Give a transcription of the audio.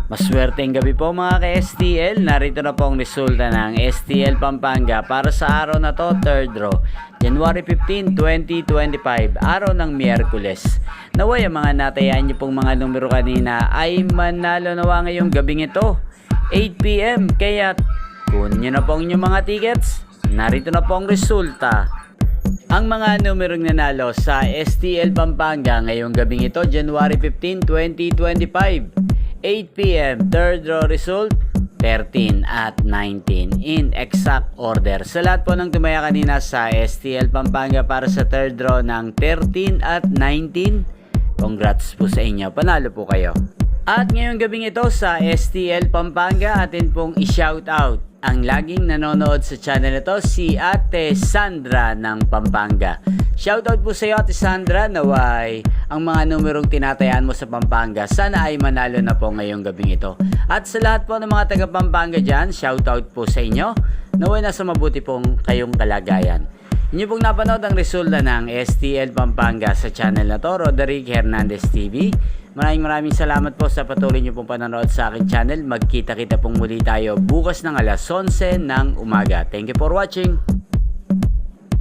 Maswerteng gabi po mga ka-STL. Narito na po ang resulta ng STL Pampanga para sa araw na to, 3rd draw, January 15, 2025, araw ng Miyerkules. Naway ang mga natayaan niyo pong mga numero kanina ay manalo nawa ngayong gabing ito, 8 PM. Kaya kunin niyo na po ang inyong mga tickets. Narito na po ang resulta. Ang mga numerong nanalo sa STL Pampanga ngayong gabing ito, January 15, 2025, 8 PM, 3rd draw result, 13 at 19 in exact order. Sa lahat po ng tumaya kanina sa STL Pampanga para sa 3rd draw ng 13 at 19, congrats po sa inyo, panalo po kayo. At ngayong gabing ito sa STL Pampanga, atin pong i-shoutout ang laging nanonood sa channel ito, si Ate Sandra ng Pampanga. Shoutout po sa iyo, Ate Sandra, naway ang mga numerong tinatayaan mo sa Pampanga sana ay manalo na po ngayong gabing ito. At sa lahat po ng mga taga Pampanga dyan, shoutout po sa inyo, naway nasa mabuti pong kayong kalagayan. Inyo pong napanood ang resulta ng STL Pampanga sa channel na to, Roderick Hernandez TV. Maraming salamat po sa patuloy nyo pong panonood sa aking channel. Magkita-kita pong muli tayo bukas ng alas 11 ng umaga. Thank you for watching.